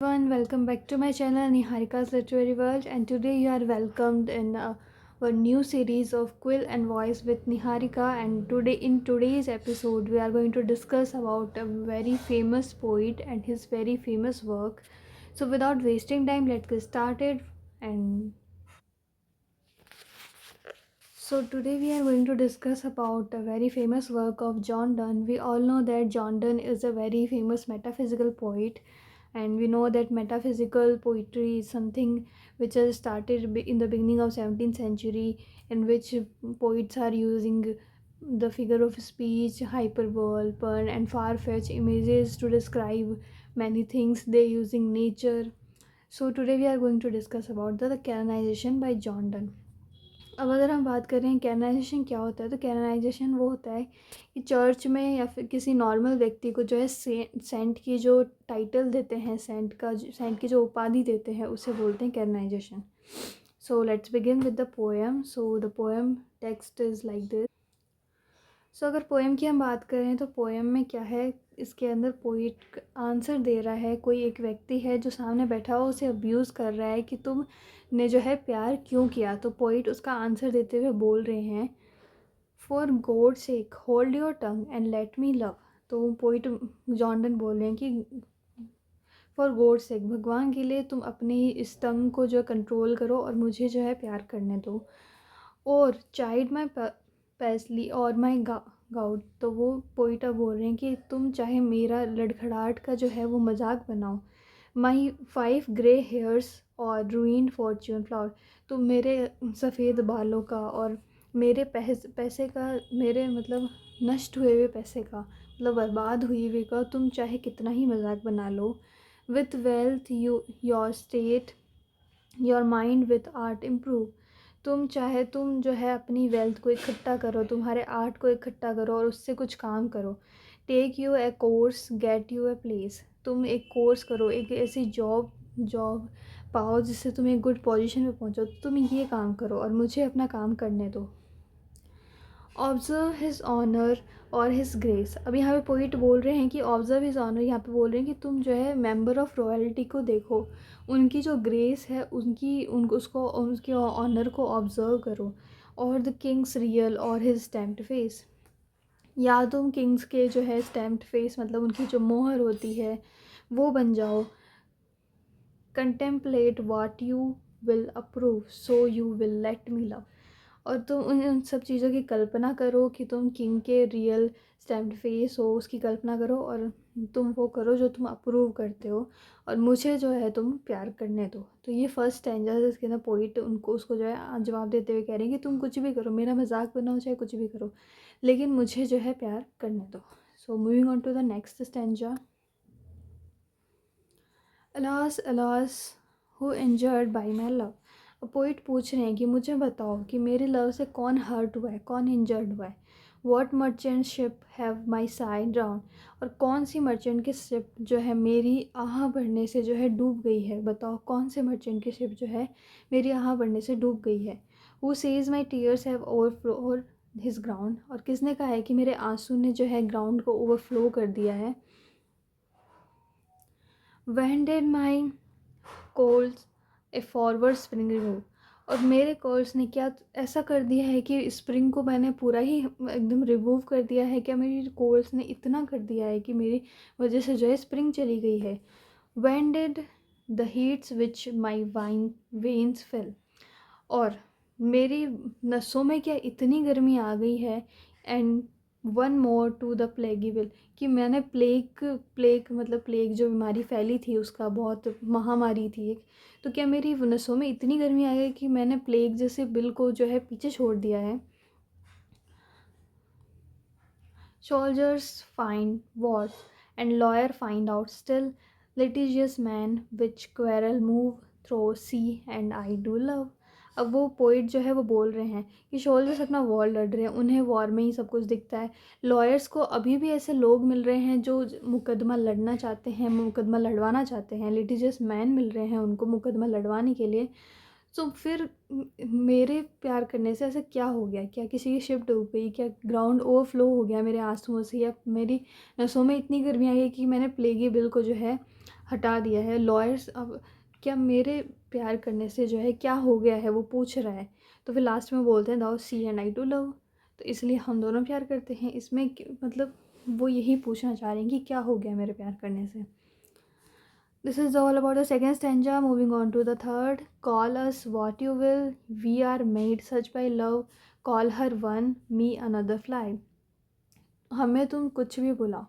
Everyone, welcome back to my channel Niharika's Literary World, and today you are welcomed in a new series of Quill and Voice with Niharika. And in today's episode we are going to discuss about a very famous poet and his very famous work. So without wasting time, let's get started. And so today we are going to discuss about a very famous work of John Donne. We all know that John Donne is a very famous metaphysical poet, and we know that metaphysical poetry is something which has started in the beginning of 17th century, in which poets are using the figure of speech, hyperbole, pun, and far-fetched images to describe many things. They using nature. So today we are going to discuss about the canonization by John Donne. अब अगर हम बात करें canonisation क्या होता है, तो canonisation वो होता है कि चर्च में या फिर किसी नॉर्मल व्यक्ति को जो है सेंट की जो टाइटल देते हैं, सेंट की जो उपाधि देते हैं, उसे बोलते हैं canonisation. So let's begin with the poem. So the poem text is like this. So अगर पोएम की हम बात करें तो पोएम में क्या है, इसके अंदर पोइट आंसर दे रहा है. कोई एक व्यक्ति है जो सामने बैठा हुआ उसे अब्यूज़ कर रहा है कि तुम ने जो है प्यार क्यों किया. तो पोइट उसका आंसर देते हुए बोल रहे हैं, for God sake hold your tongue and let me love. तो पोइट जॉन डन बोल रहे हैं कि फॉर गॉड सेक, भगवान के लिए तुम अपनी इस टंग को जो कंट्रोल करो और मुझे जो है प्यार करने दो. और चाइल्ड माई पैसली और माई गाउड. तो वो पोइटा बोल रहे हैं कि तुम चाहे मेरा लड़खड़ाहट का जो है वो मजाक बनाओ. माई 5 ग्रे हेयर्स और रूइंड फॉर्च्यून फ्लावर. तो मेरे सफ़ेद बालों का और मेरे पैसे का, मेरे मतलब नष्ट हुए हुए पैसे का, मतलब बर्बाद हुई हुई का तुम चाहे कितना ही मजाक बना लो. With wealth you your state your mind with art improve. तुम जो है अपनी वेल्थ को इकट्ठा करो, तुम्हारे आर्ट को इकट्ठा करो और उससे कुछ काम करो. Take you a course get you a place. तुम एक कोर्स करो, एक ऐसी जॉब पाओ जिससे तुम एक गुड पोजीशन पे पहुंचो. तो तुम ये काम करो और मुझे अपना काम करने दो. ऑब्जर्व हिज ऑनर और हिज ग्रेस. अब यहाँ पे पोइट बोल रहे हैं कि ऑब्जर्व हिज ऑनर, यहाँ पे बोल रहे हैं कि तुम जो है मेंबर ऑफ रॉयल्टी को देखो, उनकी जो ग्रेस है उसके ऑनर को ऑब्जर्व करो. और द किंग्स रियल और हिज स्टैम्प्ड फेस. या तुम किंग्स के जो है स्टैम्प्ड फेस, मतलब उनकी जो मोहर होती है, वो बन जाओ. Contemplate what you will approve so you will let me love. और तुम उन सब चीज़ों की कल्पना करो कि तुम किंग के रियल स्टैम्प्ड फेस हो, उसकी कल्पना करो और तुम वो करो जो तुम अप्रूव करते हो और मुझे जो है तुम प्यार करने दो. तो ये फर्स्ट स्टैंजा है जिसके अंदर पोइट उसको जो है जवाब देते हुए कह रहे हैं कि तुम कुछ भी करो, मेरा मजाक बनाओ, चाहे कुछ भी करो, लेकिन मुझे जो है प्यार करने दो. So moving on to the next stanza. Alas alas who injured by my love. Poet पूछ रहे हैं कि मुझे बताओ कि मेरे लव से कौन हर्ट हुआ है, कौन इंजर्ड हुआ है. What merchant ship have my side drown. और कौन सी मर्चेंट की शिप जो है मेरी आह भरने से जो है डूब गई है. बताओ कौन से मर्चेंट की शिप जो है मेरी आह भरने से डूब गई है. Who says my tears have overflow his ground. और किसने कहा है कि मेरे आंसू ने जो है ग्राउंड को ओवरफ्लो कर दिया है. When did my coals a forward spring remove. और मेरे कोल्स ने क्या ऐसा कर दिया है कि स्प्रिंग को मैंने पूरा ही एकदम रिमूव कर दिया है. क्या मेरी कोल्स ने इतना कर दिया है कि मेरी वजह से जो है स्प्रिंग चली गई है. When did the heats which my veins fill. और मेरी नसों में क्या इतनी गर्मी आ गई है. And one more to the plaguy bill. कि मैंने प्लेग मतलब प्लेग जो बीमारी फैली थी, उसका बहुत महामारी थी एक. तो क्या मेरी नसों में इतनी गर्मी आ गई कि मैंने प्लेग जैसे बिल को जो है पीछे छोड़ दिया है. Soldiers find war and lawyer find out still litigious man which quarrel move though she and I do love. अब वो पोइट जो है वो बोल रहे हैं कि सोल्जर्स अपना वॉर लड़ रहे हैं, उन्हें वॉर में ही सब कुछ दिखता है. लॉयर्स को अभी भी ऐसे लोग मिल रहे हैं जो मुकदमा लड़ना चाहते हैं, मुकदमा लड़वाना चाहते हैं. लिटिजियस मैन मिल रहे हैं उनको मुकदमा लड़वाने के लिए. तो फिर मेरे प्यार करने से ऐसा क्या हो गया, क्या किसी की शिप डूब गई, क्या ग्राउंड ओवरफ्लो हो गया मेरे आंसुओं से, या मेरी नसों में इतनी गर्मी आई है कि मैंने प्लेगी बिल को जो है हटा दिया है। लॉयर्स अब क्या मेरे प्यार करने से जो है क्या हो गया है वो पूछ रहा है, तो फिर लास्ट में बोलते हैं दाउ सी एंड आई टू लव, तो इसलिए हम दोनों प्यार करते हैं। इसमें मतलब वो यही पूछना चाह रहे हैं कि क्या हो गया मेरे प्यार करने से। This is all about the second stanza. Moving on to the third. Call us what you will. We are made such by love. Call her one, me another fly. हमें तुम कुछ भी बुलाओ,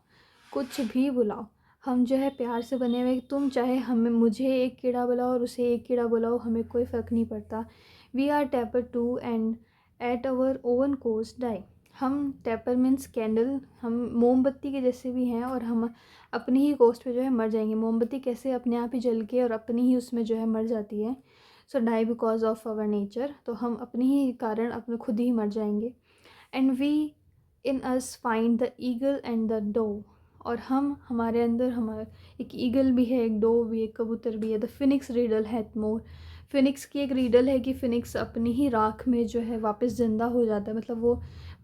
कुछ भी बुलाओ, हम जो है प्यार से बने हुए। तुम चाहे हमें मुझे एक कीड़ा बुलाओ और उसे एक कीड़ा बुलाओ, हमें कोई फ़र्क नहीं पड़ता। We are taper too and at our own cost die. हम टैपर मीन्स कैंडल, हम मोमबत्ती के जैसे भी हैं और हम अपनी ही कोस्ट पे जो है मर जाएंगे। मोमबत्ती कैसे अपने आप ही जल के और अपनी ही उसमें जो है मर जाती है। So die because of our nature, तो हम अपने ही कारण अपने खुद ही मर जाएंगे। And we in us find the eagle and the dove, और हम हमारे अंदर हमारा एक ईगल भी है, एक डो भी, एक कबूतर भी है। The phoenix riddle hath more, phoenix की एक रीडल है कि फिनिक्स अपनी ही राख में जो है वापस ज़िंदा हो जाता है, मतलब वो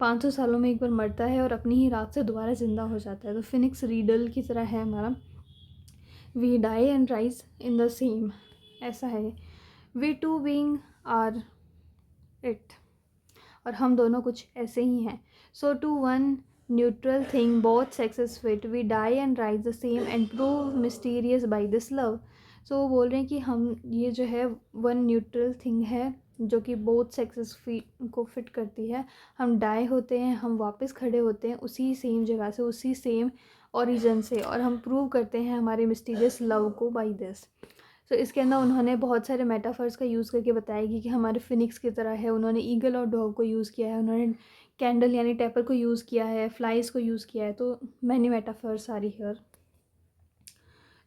500 सालों में एक बार मरता है और अपनी ही राख से दोबारा ज़िंदा हो जाता है। तो फिनिक्स रीडल की तरह है हमारा। We die and rise in the same, ऐसा है। We two being are it, और हम दोनों कुछ ऐसे ही हैं। So to one neutral thing both sexes fit, we die and rise the same and prove mysterious by this love. So वो बोल रहे हैं कि हम ये जो है वन न्यूट्रल थिंग है जो कि बोथ सेक्सेस को फिट करती है। हम डाई होते हैं, हम वापस खड़े होते हैं उसी सेम जगह से, उसी सेम ओरिजिन से, और हम प्रूव करते हैं हमारे मिस्टीरियस लव को बाई दिस। तो इसके अंदर उन्होंने बहुत सारे मेटाफर्स का यूज़ करके बताएगी कि हमारे फिनिक्स की तरह है। उन्होंने ईगल और डॉग को यूज़ किया है, उन्होंने कैंडल यानी टैपर को यूज़ किया है, फ्लाइज को यूज़ किया है, तो many metaphors are here.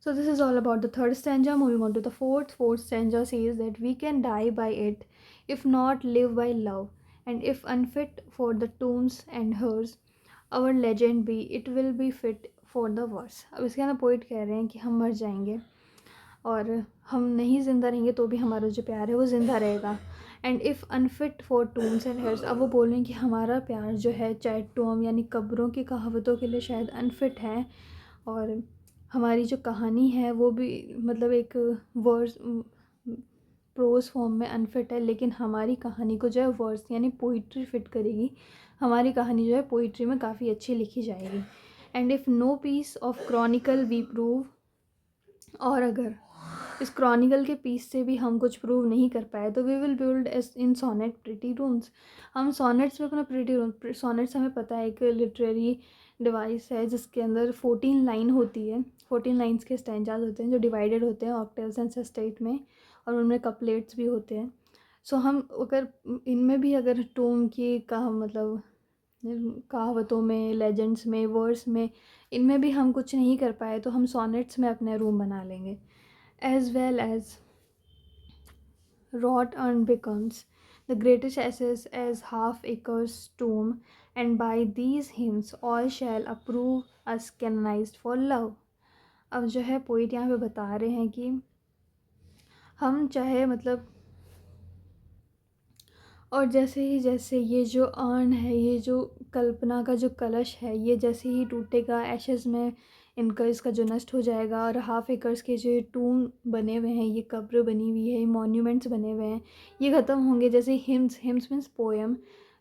So this is all about the third stanza. Moving on to the fourth. Fourth stanza says that we can die by it, if not live by love, and if unfit for the tombs and hers, our legend be, it will be fit for the verse. अब इसके अंदर poet कह रहे हैं कि हम मर जाएंगे और हम नहीं ज़िंदा रहेंगे तो भी हमारा जो प्यार है वो ज़िंदा रहेगा। And if unfit for tombs and hairs, अब वो बोल रहे हैं कि हमारा प्यार जो है चाहे टोम यानी कब्रों की कहावतों के लिए शायद अनफिट है, और हमारी जो कहानी है वो भी मतलब एक वर्स प्रोज फॉर्म में अनफिट है, लेकिन हमारी कहानी को जो है वर्स यानी पोइट्री फिट करेगी। हमारी कहानी जो है पोइट्री में काफ़ी अच्छी लिखी जाएगी। And if no piece of chronicle we prove, और अगर इस क्रॉनिकल के पीस से भी हम कुछ प्रूव नहीं कर पाए तो वी विल बिल्ड एस इन सोनेट प्रिटी रूम्स, हम सोनेट्स में अपना प्रिटी रूम, सोनेट्स हमें पता है एक लिटरेरी डिवाइस है जिसके अंदर 14 लाइन होती है, 14 लाइन्स के स्टैंजाज होते हैं जो डिवाइडेड होते हैं ऑक्टेव्स एंड सेस्टेट में, और उनमें कपलेट्स भी होते हैं। सो हम अगर इनमें भी अगर टोम की मतलब कहावतों में, लेजेंड्स में, वर्ड्स में, इनमें भी हम कुछ नहीं कर पाए तो हम सोनेट्स में अपने रूम बना लेंगे। as well as wrought urn becomes the greatest assets as half acre's tomb, and by these hymns all shall approve us canonized for love। अब जो है पोइट यहाँ पे बता रहे हैं कि हम चाहे मतलब, और जैसे ये जो अर्न है, ये जो कल्पना का जो कलश है, ये जैसे ही टूटेगा एशेज़ में इनका इसका जो नष्ट हो जाएगा, और हाफ एकर्स के जो टूम बने हुए हैं, ये कब्र बनी हुई है, ये मॉन्यूमेंट्स बने हुए हैं, ये ख़त्म होंगे। जैसे hymns, hymns means poem.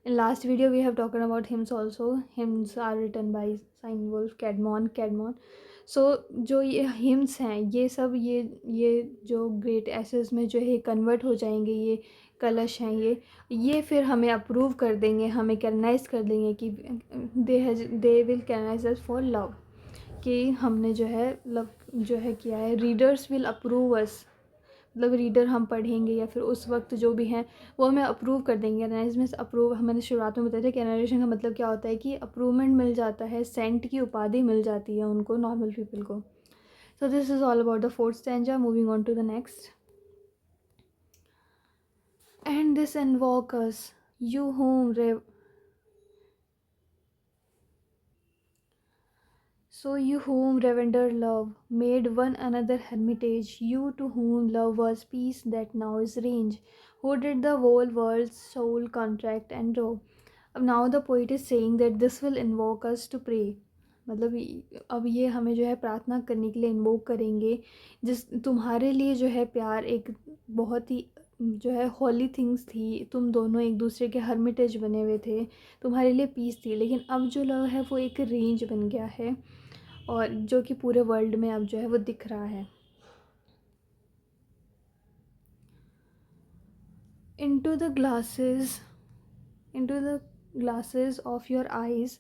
In last video we have talked about hymns also. Hymns are written by Cynewulf Caedmon. So जो ये हिम्स हैं ये सब ये जो ग्रेट एसेस में जो है कन्वर्ट हो जाएंगे, ये कलश हैं, ये फिर हमें अप्रूव कर देंगे, हमें कैननाइज कर देंगे कि they will canonise us for love, कि हमने जो है लव जो है किया है। रीडर्स विल अप्रूव अस, मतलब रीडर हम पढ़ेंगे या फिर उस वक्त जो भी हैं वो हमें अप्रूव कर देंगे। कैननाइज मीन्स अप्रूव, मैंने शुरुआत में बताया था कैननाइजेशन का मतलब क्या होता है कि अप्रूवमेंट मिल जाता है, सेंट की उपाधि मिल जाती है उनको, नॉर्मल पीपल को। So this is all about the fourth stanza. Moving on to the next. And this invoke us, you whom you whom revender love made one another hermitage, you to whom love was peace that now is range, who did the whole world's soul contract and row. Now the poet is saying that this will invoke us to pray, मतलब अब ये हमें जो है प्रार्थना करने के लिए इन्वोक करेंगे, जिस तुम्हारे लिए जो है प्यार एक बहुत ही जो है हॉली थिंग्स थी, तुम दोनों एक दूसरे के हर्मिटेज बने हुए थे, तुम्हारे लिए पीस थी, लेकिन अब जो लव है वो एक रेंज बन गया है और जो कि पूरे वर्ल्ड में अब जो है वो दिख रहा है। into the glasses into the glasses of your eyes,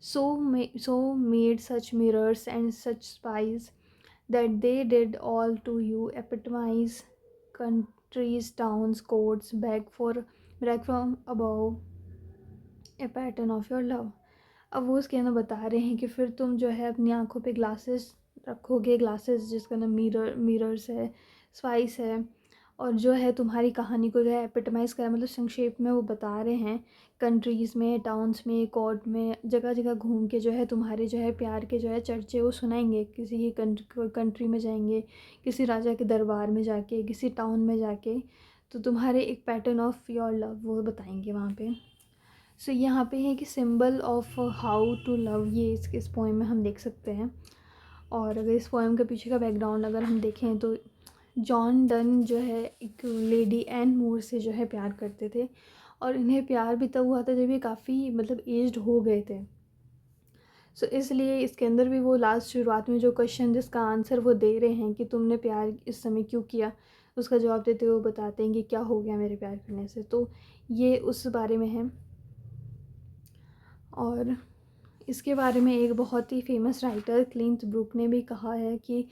so made such mirrors and such spies that they did all to you epitomize countries, towns, courts, beg from above a pattern of your love। अब वो उसके अंदर बता रहे हैं कि फिर तुम जो है अपनी आंखों पे ग्लासेस रखोगे, ग्लासेस जिसका नाम मिरर्स है, स्पाइस है, और जो है तुम्हारी कहानी को जो है एपिटमाइज़ करा, मतलब संक्षेप में वो बता रहे हैं कंट्रीज़ में, टाउन्स में, कोर्ट में, जगह जगह घूम के जो है तुम्हारे जो है प्यार के जो है चर्चे वो सुनाएंगे। किसी की कंट्री में जाएंगे, किसी राजा के दरबार में जाके, किसी टाउन में जाके, तो तुम्हारे एक पैटर्न ऑफ योर लव वो बताएंगे वहाँ पे। सो यहाँ पे है कि symbol of how to love, ये इस पोएम में हम देख सकते हैं। और अगर इस पोएम के पीछे का बैकग्राउंड अगर हम देखें तो जॉन डन जो है एक लेडी एन मूर से जो है प्यार करते थे, और इन्हें प्यार भी तब हुआ था जब ये काफ़ी मतलब एज्ड हो गए थे। सो इसलिए इसके अंदर भी वो लास्ट शुरुआत में जो क्वेश्चन जिसका आंसर वो दे रहे हैं कि तुमने प्यार इस समय क्यों किया, उसका जवाब देते हुए वो बताते हैं कि क्या हो गया मेरे प्यार करने से। तो ये उस बारे में है। और इसके बारे में एक बहुत ही फेमस राइटर क्लिंट ब्रूक ने भी कहा है कि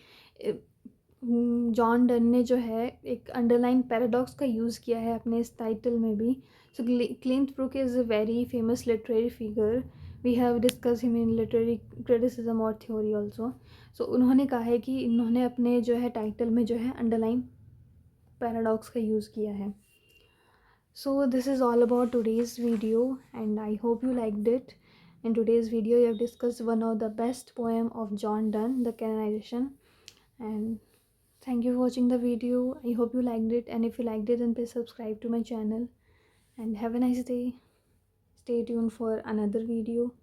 जॉन डन ने जो है एक अंडरलाइन पैराडॉक्स का यूज़ किया है अपने इस टाइटल में भी। So Cleanth Brook is a very famous literary figure, we have discussed him in literary criticism और थ्योरी ऑल्सो। सो उन्होंने कहा है कि इन्होंने अपने जो है टाइटल में जो है अंडरलाइन पैराडॉक्स का यूज़ किया है। So this is all about today's video and I hope you liked it. In today's video, we have discussed one of the best poem of John Donne, The Canonization. And thank you for watching the video. I hope you liked it, and if you liked it then please subscribe to my channel and have a nice day. Stay tuned for another video.